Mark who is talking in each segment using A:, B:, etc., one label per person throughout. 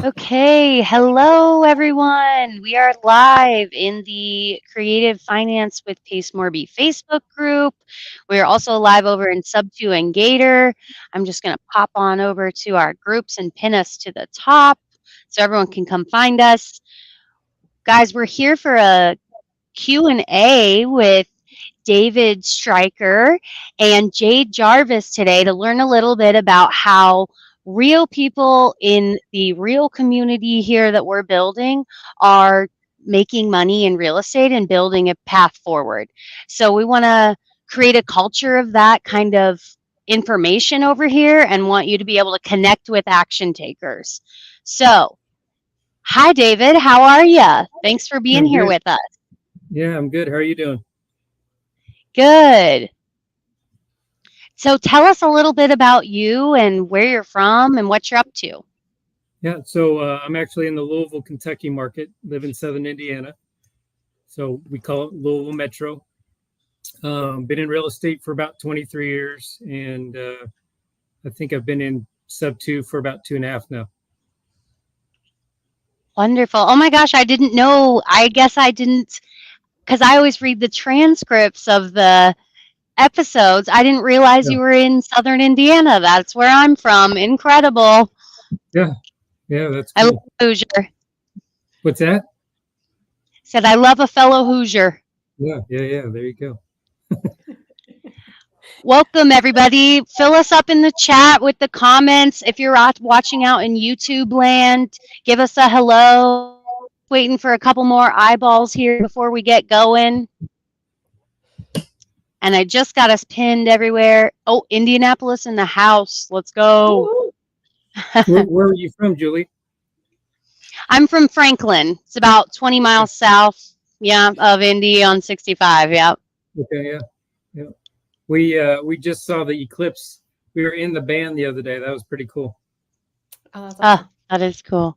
A: Okay, hello everyone. We are live in the Creative Finance with Pace Morby Facebook group. We are also live over in Subto and Gator. I'm just going to pop on over to our groups and pin us to the top so everyone can come find us. Guys, we're here for a Q&A with David Stricker and Jade Jarvis today to learn a little bit about how real people in the real community here that we're building are making money in real estate and building a path forward. So we want to create a culture of that kind of information over here and want you to be able to connect with action takers. So, hi David, how are you? Thanks for being
B: I'm
A: here
B: good.
A: with us.
B: Yeah, I'm good. How are you doing?
A: Good. So tell us a little bit about you and where you're from and what you're up to.
B: Yeah, so I'm actually in the Louisville, Kentucky market, live in Southern Indiana. So we call it Louisville Metro. Been in real estate for about 23 years, and I think I've been in Subto for about 2.5 now.
A: Wonderful. Oh my gosh, I didn't know. I guess I didn't, because I always read the transcripts of the episodes. I didn't realize
B: Yeah,
A: you were in Southern Indiana. That's where I'm from. Incredible.
B: yeah, yeah, that's
A: I love
B: cool.
A: Hoosier.
B: What's that?
A: Said I love a fellow Hoosier.
B: Yeah. There you go.
A: Welcome, everybody. Fill us up in the chat with the comments. If you're watching out in YouTube land, give us a hello. Waiting for a couple more eyeballs here before we get going. And I just got us pinned everywhere. Oh, Indianapolis in the house. Let's go.
B: Where are you from, Julie?
A: I'm from Franklin. It's about 20 miles south, yeah, of Indy on 65. Yeah.
B: Okay, yeah. We just saw the eclipse. We were in the band the other day. That was pretty cool.
C: Oh, that's awesome.
A: That is cool.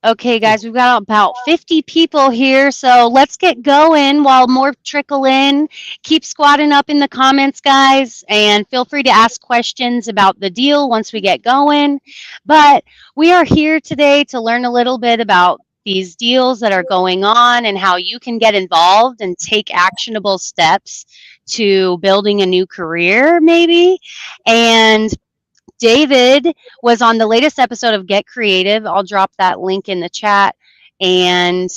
A: Okay, guys, we've got about 50 people here, so let's get going while more trickle in. Keep squatting up in the comments, guys, and feel free to ask questions about the deal once we get going. But we are here today to learn a little bit about these deals that are going on and how you can get involved and take actionable steps to building a new career, maybe. And David was on the latest episode of Get Creative. I'll drop that link in the chat, and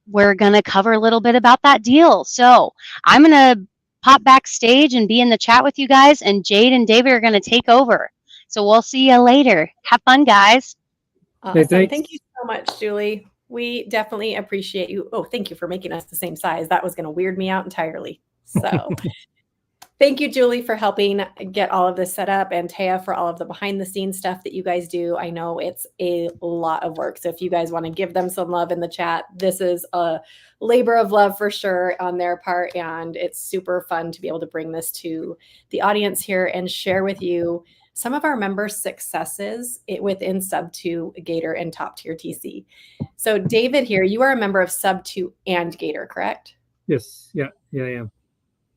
A: we're going to cover a little bit about that deal. So I'm going to pop backstage and be in the chat with you guys, and Jade and David are going to take over. So we'll see you later. Have fun, guys.
B: Hey,
C: Awesome.
B: thanks.
C: Thank you so much, Julie. We definitely appreciate you. Oh, thank you for making us the same size. That was going to weird me out entirely. So thank you, Julie, for helping get all of this set up, and Taya for all of the behind the scenes stuff that you guys do. I know it's a lot of work. So if you guys want to give them some love in the chat, this is a labor of love for sure on their part. And it's super fun to be able to bring this to the audience here and share with you some of our members' successes within Subto, Gator, and Top Tier TC. So David here, you are a member of Subto and Gator, correct?
B: Yes, yeah, I am.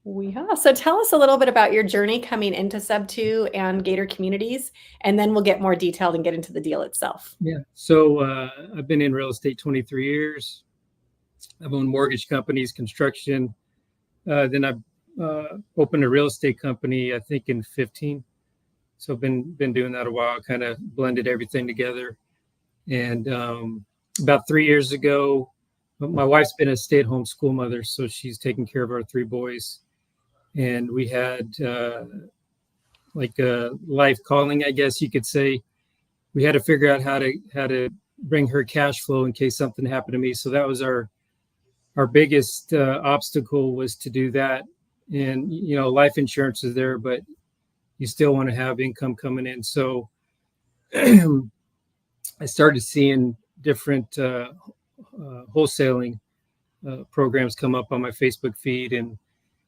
C: Yeah. So tell us a little bit about your journey coming into Subto and Gator communities, and then we'll get more detailed and get into the deal itself.
B: Yeah. So I've been in real estate 23 years. I've owned mortgage companies, construction. Then I've opened a real estate company, I think in 15. So I've been doing that a while, kind of blended everything together. And about 3 years ago, my wife's been a stay-at-home school mother, so she's taking care of our 3 boys. And we had like a life calling, I guess you could say. We had to figure out how to bring her cash flow in case something happened to me. So that was our biggest obstacle, was to do that. And life insurance is there, but you still want to have income coming in. So I started seeing different wholesaling programs come up on my Facebook feed. And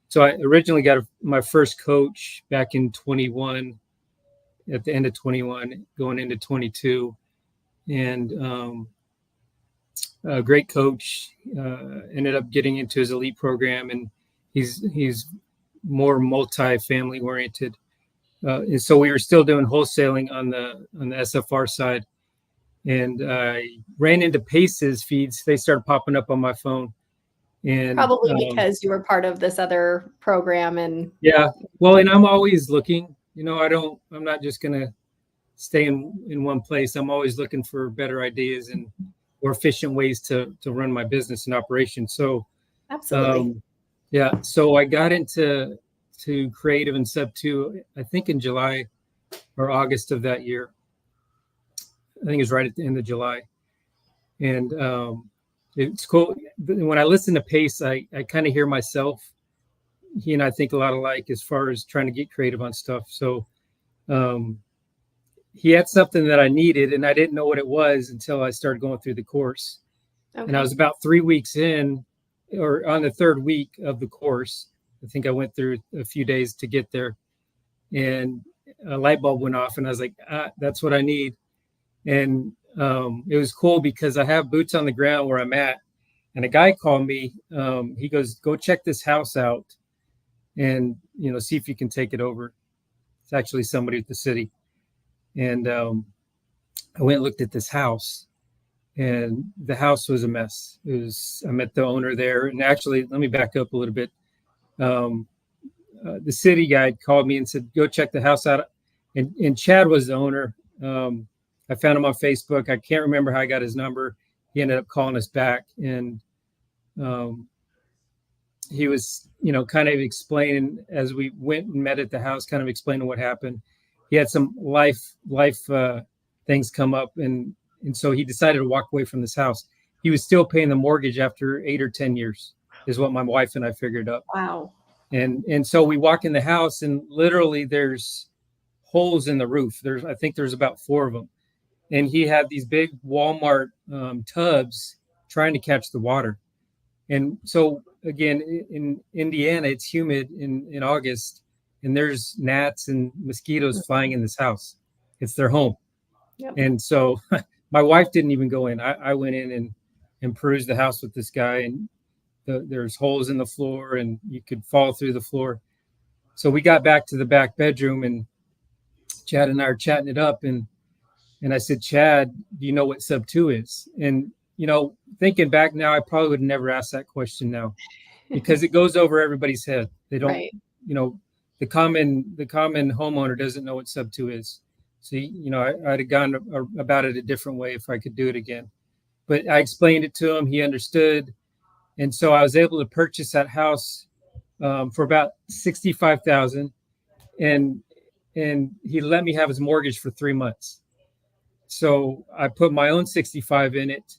B: so I originally got my first coach back in 21, at the end of 21, going into 22. And a great coach, ended up getting into his elite program, and he's more multi-family oriented. And so we were still doing wholesaling on the SFR side. and I ran into Pace's feeds. They started popping up on my phone. And
C: probably because you were part of this other program. And
B: yeah, well, and I'm always looking, I'm not just going to stay in one place. I'm always looking for better ideas and more efficient ways to run my business and operation. So,
C: absolutely.
B: Yeah, so I got into creative and Subto, I think in July or August of that year. I think it was right at the end of July. And it's cool. When I listen to Pace, I kind of hear myself. He and I think a lot alike as far as trying to get creative on stuff. So um, he had something that I needed, and I didn't know what it was until I started going through the course.
C: Okay.
B: And I was about 3 weeks in, or on the third week of the course. I think I went through a few days to get there, and a light bulb went off, and I was like, that's what I need. And it was cool because I have boots on the ground where I'm at. And a guy called me. He goes, "Go check this house out, and see if you can take it over." It's actually somebody at the city. And I went and looked at this house, and the house was a mess. I met the owner there, and actually, let me back up a little bit. The city guy called me and said, "Go check the house out." And Chad was the owner. I found him on Facebook. I can't remember how I got his number. He ended up calling us back, and he was, kind of explaining as we went and met at the house, kind of explaining what happened. He had some life things come up, and so he decided to walk away from this house. He was still paying the mortgage after 8 or 10 years, is what my wife and I figured up.
C: Wow.
B: And so we walk in the house, and literally there's holes in the roof. I think there's about 4 of them. And he had these big Walmart tubs trying to catch the water. And so again, in Indiana, it's humid in August, and there's gnats and mosquitoes flying in this house. It's their home.
C: Yep.
B: And so my wife didn't even go in. I went in and perused the house with this guy, and there's holes in the floor, and you could fall through the floor. So we got back to the back bedroom, and Chad and I are chatting it up, and I said, "Chad, do you know what Subto is?" And thinking back now, I probably would never ask that question now, because it goes over everybody's head. They don't,
C: right.
B: The common homeowner doesn't know what Subto is. So I'd have gone about it a different way if I could do it again. But I explained it to him. He understood, and so I was able to purchase that house for about $65,000, and he let me have his mortgage for 3 months. So I put my own 65 in it.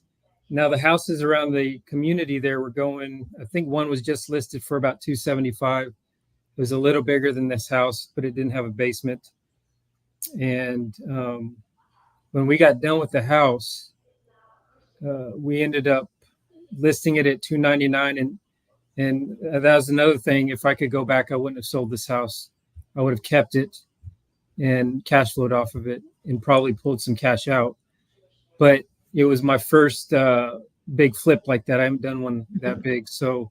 B: Now the houses around the community there were going, I think one was just listed for about 275. It was a little bigger than this house, but it didn't have a basement. And when we got done with the house, we ended up listing it at 299, and that was another thing. If I could go back, I wouldn't have sold this house. I would have kept it and cash flowed off of it, and probably pulled some cash out. But it was my first big flip like that. I haven't done one that big. So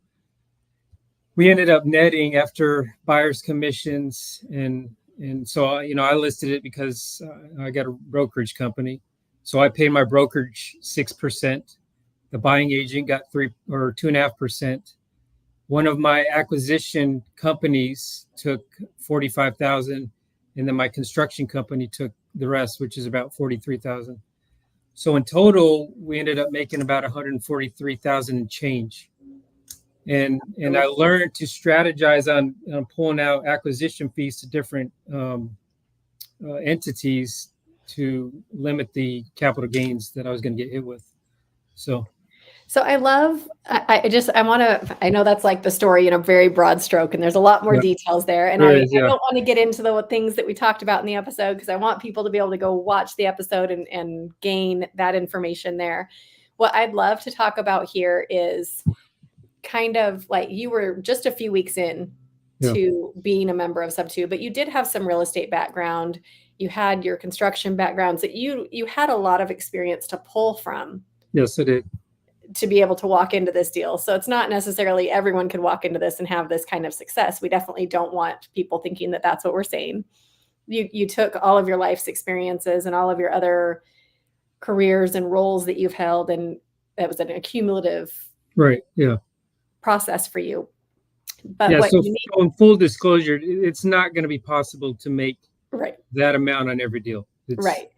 B: we ended up netting after buyer's commissions. And so, I listed it because I got a brokerage company. So I paid my brokerage 6%. The buying agent got 2.5%. One of my acquisition companies took $45,000. And then my construction company took the rest, which is about $43,000. So in total, we ended up making about $143,000 and change. And I learned to strategize on pulling out acquisition fees to different entities to limit the capital gains that I was going to get hit with. So
C: I love, I know that's like the story in a very broad stroke, and there's a lot more details there. And I don't want to get into the things that we talked about in the episode, because I want people to be able to go watch the episode and gain that information there. What I'd love to talk about here is kind of like, you were just a few weeks in to being a member of Subto, but you did have some real estate background. You had your construction backgrounds, that you had a lot of experience to pull from.
B: Yes, I did.
C: To be able to walk into this deal. So it's not necessarily everyone could walk into this and have this kind of success. We definitely don't want people thinking that that's what we're saying. You took all of your life's experiences and all of your other careers and roles that you've held, and that was an accumulative
B: Right. Yeah.
C: process for you. But
B: Yeah.
C: what
B: So,
C: you need,
B: in full disclosure, it's not going to be possible to make
C: right,
B: that amount on every deal. It's,
C: right.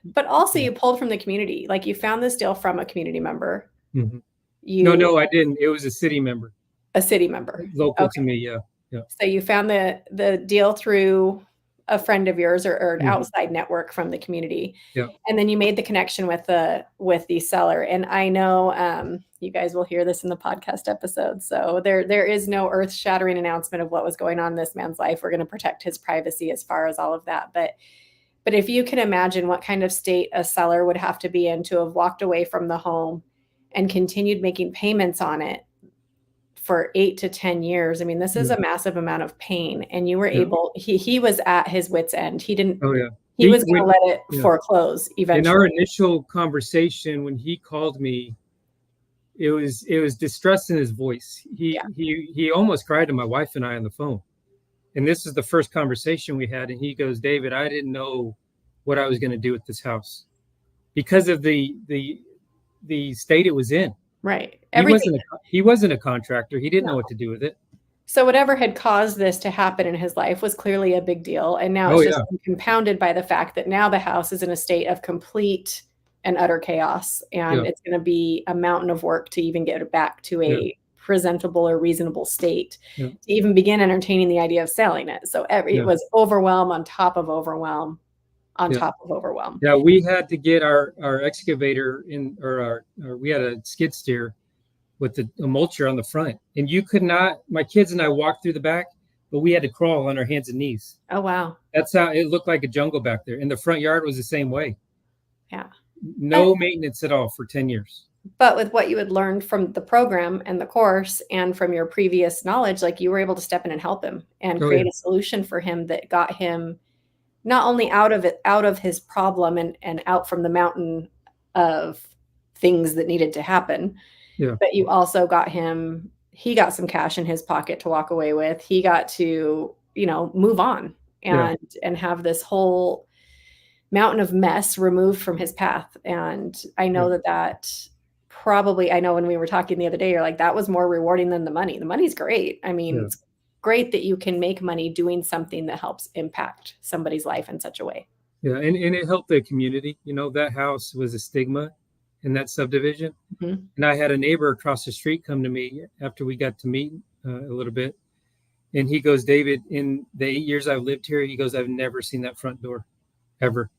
C: But also
B: Yeah.
C: you pulled from the community. Like, you found this deal from a community member.
B: Mhm.
C: You
B: No, I didn't. It was a city member,
C: a city member.
B: local to
C: Okay.
B: me. Yeah. Yeah.
C: So you found the deal through a friend of yours, or an
B: Mhm.
C: outside network from the community.
B: Yeah.
C: And then you made the connection with the seller. And I know you guys will hear this in the podcast episode. So there is no earth-shattering announcement of what was going on in this man's life. We're going to protect his privacy as far as all of that. But if you can imagine what kind of state a seller would have to be in to have walked away from the home and continued making payments on it for 8 to 10 years. I mean, this is
B: Yeah.
C: a massive amount of pain. And you were
B: Yeah.
C: able, he was at his wit's end. He didn't,
B: Oh yeah.
C: he was going to
B: When,
C: let it
B: yeah.
C: foreclose
B: In
C: eventually.
B: our initial conversation, when he called me, it was distress in his voice. He almost cried to my wife and I on the phone. And this is the first conversation we had. And he goes, David, I didn't know what I was going to do with this house because of the state it was in.
C: Right.
B: He wasn't a contractor. He didn't know
C: No.
B: what to do with it.
C: So whatever had caused this to happen in his life was clearly a big deal. And now
B: Oh,
C: it's just
B: yeah.
C: compounded by the fact that now the house is in a state of complete and utter chaos. And
B: Yeah.
C: it's going to be a mountain of work to even get it back to a
B: Yeah.
C: presentable or reasonable state,
B: Yeah.
C: to even begin entertaining the idea of selling it. So
B: Yeah.
C: it was overwhelm on top of overwhelm on
B: Yeah.
C: top of overwhelm.
B: Yeah, we had to get our excavator in, or we had a skid steer with a mulcher on the front, and you could not. My kids and I walked through the back, but we had to crawl on our hands and knees.
C: Oh, wow.
B: That's how it looked, like a jungle back there. And the front yard was the same way.
C: Yeah.
B: No maintenance at all for 10 years.
C: But with what you had learned from the program and the course and from your previous knowledge, like, you were able to step in and help him and
B: Oh,
C: create
B: yeah.
C: a solution for him that got him not only out of his problem and out from the mountain of things that needed to happen,
B: Yeah.
C: but you also got him, he got some cash in his pocket to walk away with. He got to, move on and have this whole mountain of mess removed from his path. And I know that probably, I know when we were talking the other day, you're like, that was more rewarding than the money. The money's great. I mean, it's great that you can make money doing something that helps impact somebody's life in such a way.
B: Yeah, and it helped the community. That house was a stigma in that subdivision.
C: Mm-hmm.
B: And I had a neighbor across the street come to me after we got to meet a little bit. And he goes, David, in the 8 years I've lived here, he goes, I've never seen that front door, ever.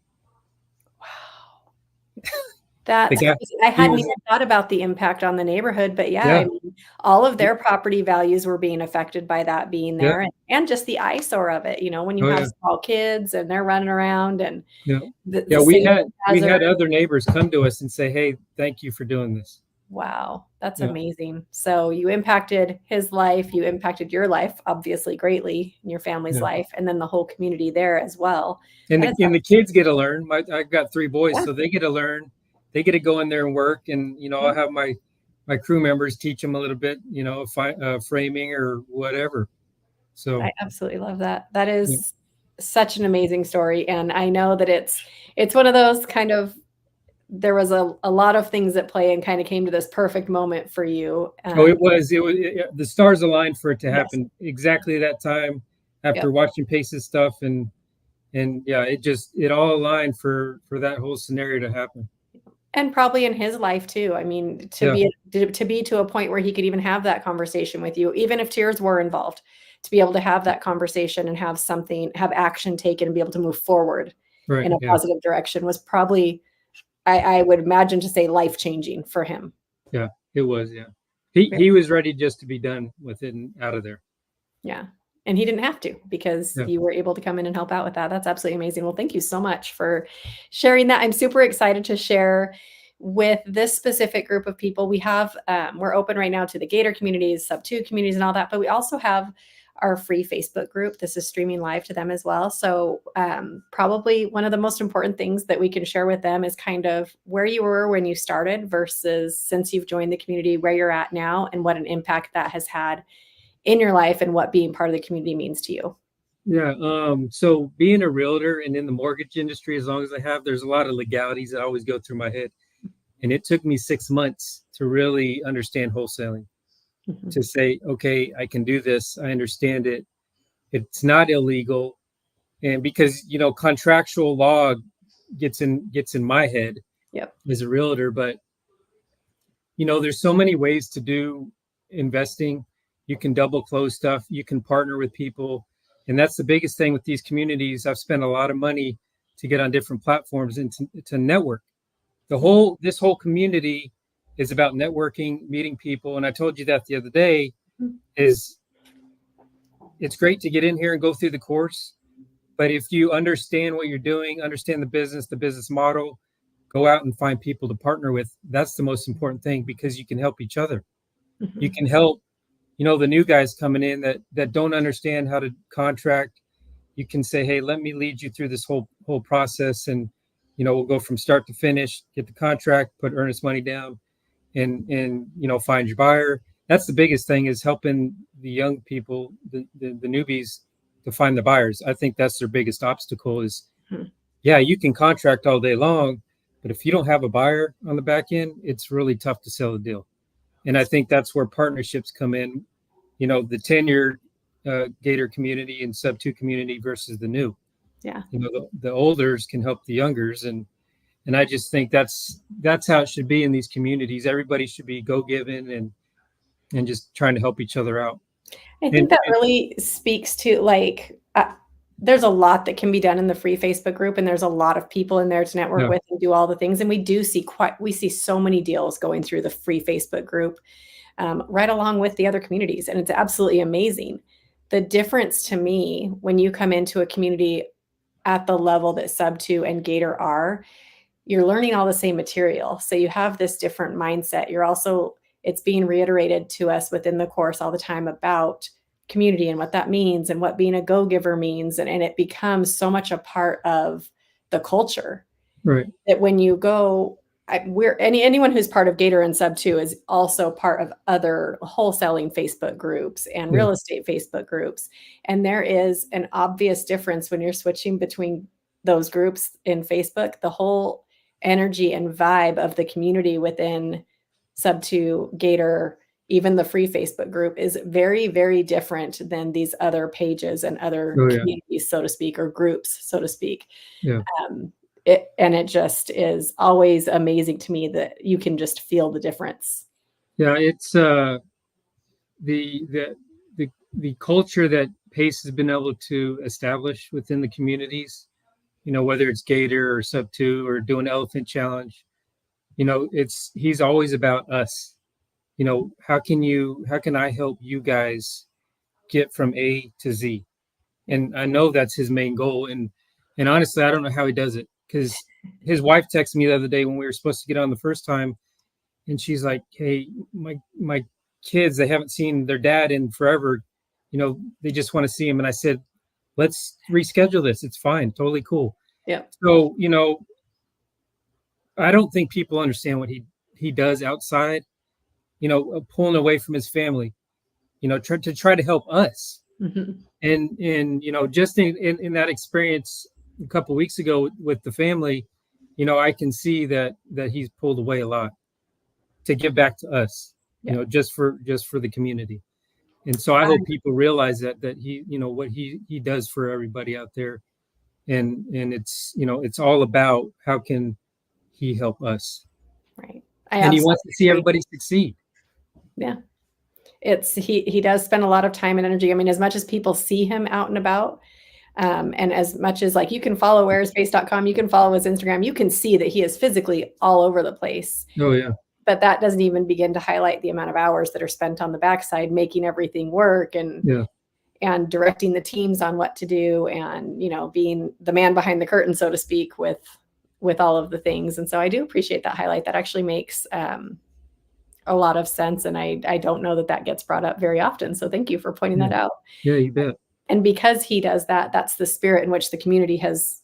C: Wow. I hadn't even thought about the impact on the neighborhood, but I mean, all of their property values were being affected by that being there, and just the eyesore of it. When you have small kids and they're running around, and
B: we had other neighbors come to us and say, hey, thank you for doing this.
C: Wow, that's amazing. So you impacted his life, you impacted your life, obviously, greatly, in your family's life, and then the whole community there as well.
B: And the kids get to learn. I've got 3 boys, so they get to learn. They get to go in there and work, and I'll have my crew members teach them a little bit, framing or whatever. So
C: I absolutely love that. That is such an amazing story, and I know that it's one of those kind of, there was a lot of things at play and kind of came to this perfect moment for you.
B: It was the stars aligned for it to happen exactly that time after watching Pace's stuff, and it all aligned for that whole scenario to happen.
C: And probably in his life too. I mean, to be to a point where he could even have that conversation with you, even if tears were involved, to be able to have that conversation and have action taken and be able to move forward in a positive direction was probably, I would imagine, to say, life-changing for him.
B: Yeah, it was. Yeah. He was ready just to be done with it and out of there.
C: Yeah. And he didn't have to, because you were able to come in and help out with that. That's absolutely amazing. Well, thank you so much for sharing that. I'm super excited to share with this specific group of people. We have, we're open right now to the Gator communities, Subto communities, and all that, but we also have our free Facebook group. This is streaming live to them as well. So probably one of the most important things that we can share with them is kind of where you were when you started versus since you've joined the community, where you're at now, and what an impact that has had in your life and what being part of the community means to you.
B: Yeah. So being a realtor and in the mortgage industry, as long as I have, there's a lot of legalities that always go through my head. And it took me 6 months to really understand wholesaling,
C: Mhm.
B: to say, okay, I can do this. I understand it. It's not illegal. And because, contractual law gets in my head
C: Yep.
B: as a realtor, but there's so many ways to do investing. You can double close stuff, you can partner with people. And that's the biggest thing with these communities. I've spent a lot of money to get on different platforms and to network. This whole community is about networking, meeting people. And I told you that the other day,
C: Mhm.
B: is it's great to get in here and go through the course. But if you understand what you're doing, understand the business model, go out and find people to partner with. That's the most important thing, because you can help each other. You
C: Mhm.
B: can help, the new guys coming in that don't understand how to contract. You can say, hey, let me lead you through this whole process, and we'll go from start to finish, get the contract, put earnest money down, and find your buyer. That's the biggest thing, is helping the young people, the newbies, to find the buyers. I think that's their biggest obstacle is,
C: Mhm.
B: yeah, you can contract all day long, but if you don't have a buyer on the back end, it's really tough to sell the deal. And I think that's where partnerships come in, the tenured Gator community and Subto community versus the new.
C: Yeah.
B: The olders can help the youngers, and I just think that's how it should be in these communities. Everybody should be go giving and just trying to help each other out.
C: I think
B: And,
C: that really speaks to like there's a lot that can be done in the free Facebook group, and there's a lot of people in there to network
B: yeah,
C: with and do all the things. And we see so many deals going through the free Facebook group, right along with the other communities, and it's absolutely amazing. The difference to me when you come into a community at the level that Sub2 and Gator are, you're learning all the same material. So you have this different mindset. It's being reiterated to us within the course all the time about community and what that means and what being a go-giver means. And it becomes so much a part of the culture
B: right.
C: that when you go, anyone who's part of Gator and Sub2 is also part of other wholesaling Facebook groups and
B: Yeah,
C: real estate Facebook groups. And there is an obvious difference when you're switching between those groups in Facebook. The whole energy and vibe of the community within Sub2, Gator, even the free Facebook group is very, very different than these other pages and other
B: oh yeah,
C: communities, so to speak, or groups, so to speak.
B: yeah,
C: Um, it just is always amazing to me that you can just feel the difference.
B: yeah. It's the the the culture that Pace has been able to establish within the communities. Whether it's Gator or Sub2 or doing Elephant Challenge. He's always about us. How can I help you guys get from A to Z?
C: Yeah.
B: And I know that's his main goal. And honestly, I don't know how he does it, because his wife texted me the other day when we were supposed to get on the first time, and she's like, "Hey, my kids, they haven't seen their dad in forever. They just want to see him." And I said, "Let's reschedule this. It's fine, totally cool."
C: Yeah.
B: So I don't think people understand what he does outside, pulling away from his family, to try to help us.
C: Mhm.
B: And just in that experience a couple of weeks ago with the family, I can see that he's pulled away a lot to give back to us,
C: Yeah.
B: just for the community. And so I
C: I
B: hope people realize that he, what he does for everybody out there. And it's all about how can he help us.
C: Right. I
B: And he wants
C: absolutely
B: to see
C: agree.
B: everybody succeed.
C: Yeah. He does spend a lot of time and energy. I mean, as much as people see him out and about, and as much as like you can follow whereispace.com, you can follow his Instagram, you can see that he is physically all over the place.
B: Oh yeah.
C: But that doesn't even begin to highlight the amount of hours that are spent on the backside making everything work
B: Yeah.
C: and directing the teams on what to do and being the man behind the curtain, so to speak, with all of the things. And so I do appreciate that highlight. That actually makes a lot of sense, and I don't know that gets brought up very often, so thank you for pointing
B: Yeah.
C: that out.
B: Yeah, you bet.
C: And because he does that, that's the spirit in which the community has,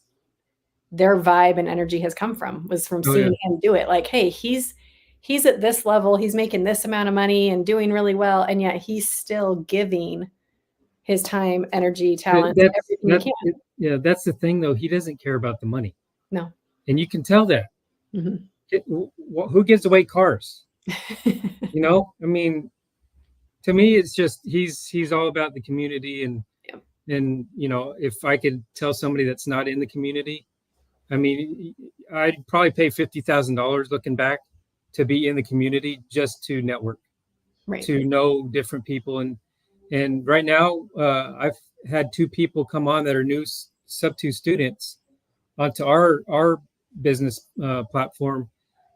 C: their vibe and energy has come from, was from
B: Oh yeah.
C: seeing him do it. Like, hey, he's at this level, he's making this amount of money and doing really well, and yet he's still giving his time, energy, talent, everything he can.
B: Yeah, that's the thing though. He doesn't care about the money.
C: No.
B: And you can tell that.
C: Mhm.
B: Who gives away cars? You know, I mean, to me, it's just he's all about the community, and you know, if I could tell somebody that's not in the community, I mean, I'd probably pay $50,000 looking back to be in the community just to network, to know different people, and right now I've had 2 people come on that are new Subto students onto our business platform,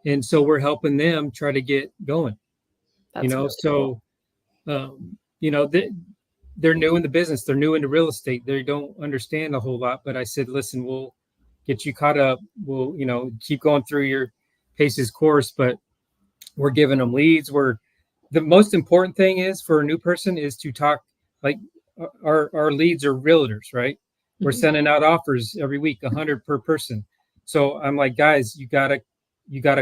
B: and so we're helping them try to get going.
C: That's
B: you know,
C: really
B: so you know, they're new in the business, they're new into real estate, they don't understand a whole lot. But I said, listen, we'll get you caught up. We'll, you know, keep going through your PACES course, but we're giving them leads. The most important thing is for a new person is to talk, like our leads are realtors, right? We're sending out offers every week, 100 per person. So I'm like, guys, you gotta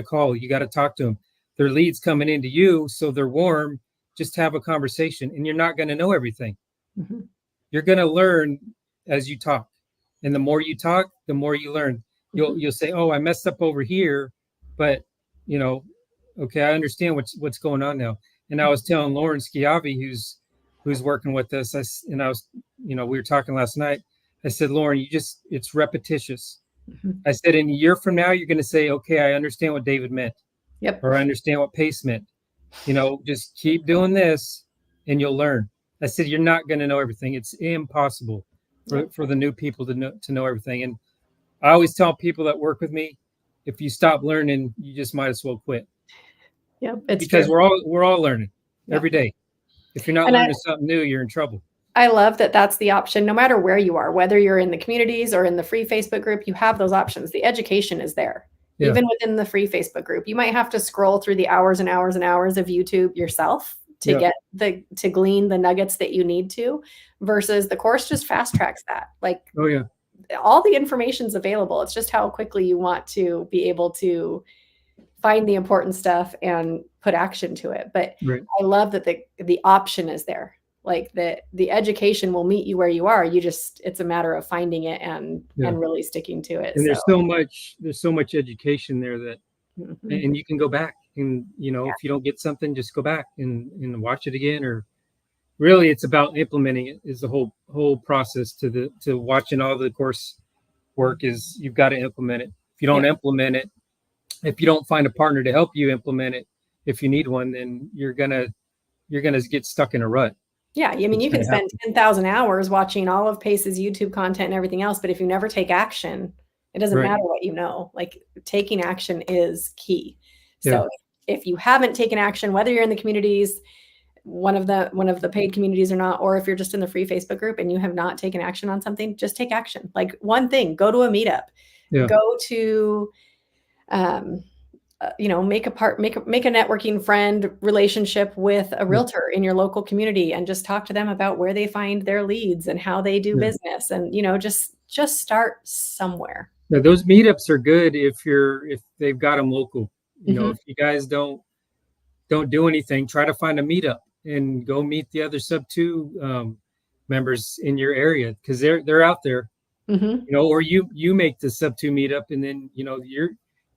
B: call, you gotta talk to them. Their leads coming into you, so they're warm. Just have a conversation, and you're not going to know everything. You're going to learn as you talk, and the more you talk, the more you learn. You'll say, "Oh, I messed up over here," but you know, okay, I understand what's going on now. And I was telling Lauren Schiavi, who's working with us, and I was, you know, we were talking last night. I said, Lauren, it's repetitious. I said, in a year from now, you're going to say, okay, I understand what David meant.
C: Yep.
B: Or I understand what PACE meant. You know, just keep doing this and you'll learn. I said, you're not going to know everything. It's impossible for the new people to know everything. And I always tell people that work with me, if you stop learning, you just might as well quit.
C: Yep, it's
B: because
C: true.
B: we're all learning every day. If you're not learning something new, you're in trouble.
C: I love that that's the option, no matter where you are, whether you're in the communities or in the free Facebook group, you have those options. The education is there. Yeah. Even within the free Facebook group, you might have to scroll through the hours and hours and hours of YouTube yourself to get to glean the nuggets that you need to, versus the course just fast tracks that. Like, all the information's available. It's just how quickly you want to be able to find the important stuff and put action to it. But I love that the option is there. Like the education will meet you where you are. It's a matter of finding it and really sticking to it.
B: And there's so much education there that, and you can go back and, you know, if you don't get something, just go back and watch it again. Or really it's about implementing it is the whole process to watching all the course work is you've got to implement it. If you don't implement it, if you don't find a partner to help you implement it, if you need one, then you're going to get stuck in a rut.
C: Yeah, I mean, you can spend 10,000 hours watching all of PACE's YouTube content and everything else, but if you never take action, it doesn't matter what you know. Like, taking action is key. So if you haven't taken action, whether you're in the communities, one of the paid communities or not, or if you're just in the free Facebook group and you have not taken action on something, just take action. Like, one thing, go to a meetup, go to, you know, make a networking friend relationship with a realtor in your local community and just talk to them about where they find their leads and how they do business. And, you know, just start somewhere.
B: Yeah, those meetups are good if they've got them local. You know, if you guys don't do anything, try to find a meetup and go meet the other Subto members in your area, because they're out there. You know, or you make the Subto meetup, and then, you know,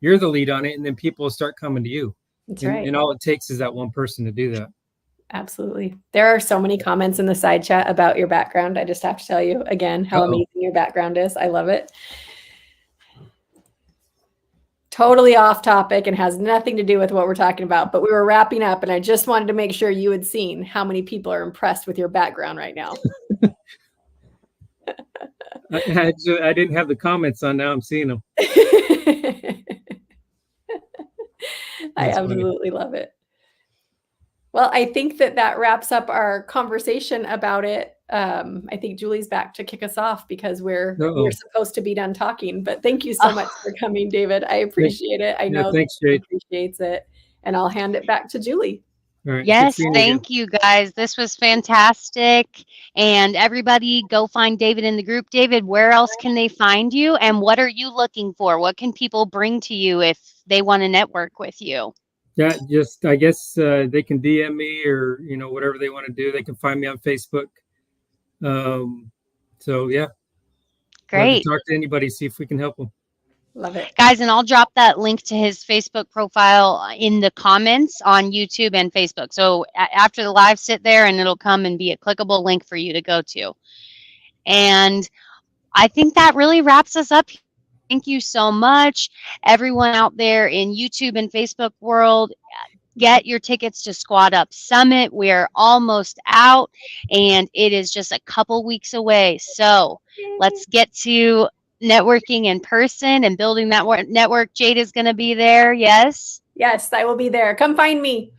B: you're the lead on it, and then people will start coming to you.
C: That's right.
B: And all it takes is that one person to do that.
C: Absolutely. There are so many comments in the side chat about your background. I just have to tell you again how amazing your background is. I love it. Totally off topic and has nothing to do with what we're talking about, but we were wrapping up, and I just wanted to make sure you had seen how many people are impressed with your background right now.
B: I didn't have the comments on. Now I'm seeing them.
C: I absolutely love it. Well, I think that wraps up our conversation about it. I think Julie's back to kick us off because we're supposed to be done talking. But thank you so much for coming, David. I appreciate it. I know
B: thanks, Jade.
C: Appreciates it. And I'll hand it back to Julie.
B: Right.
A: Yes, thank you guys. This was fantastic. And everybody go find David in the group. David, where else can they find you? And what are you looking for? What can people bring to you if they want to network with you?
B: Yeah, just, I guess they can DM me, or, you know, whatever they want to do. They can find me on Facebook. So yeah, love to
A: Great.
B: talk to anybody, see if we can help them.
C: Love it.
A: Guys, and I'll drop that link to his Facebook profile in the comments on YouTube and Facebook. So after the live, sit there and it'll come and be a clickable link for you to go to. And I think that really wraps us up. Thank you so much, everyone out there in YouTube and Facebook world. Get your tickets to Squad Up Summit. We're almost out, and it is just a couple weeks away. So let's get to networking in person and building that network. Jade is going to be there. Yes.
C: Yes, I will be there. Come find me.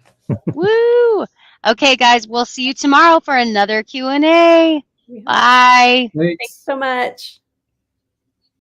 A: Woo. Okay, guys, we'll see you tomorrow for another Q&A. Bye.
C: Thanks so much.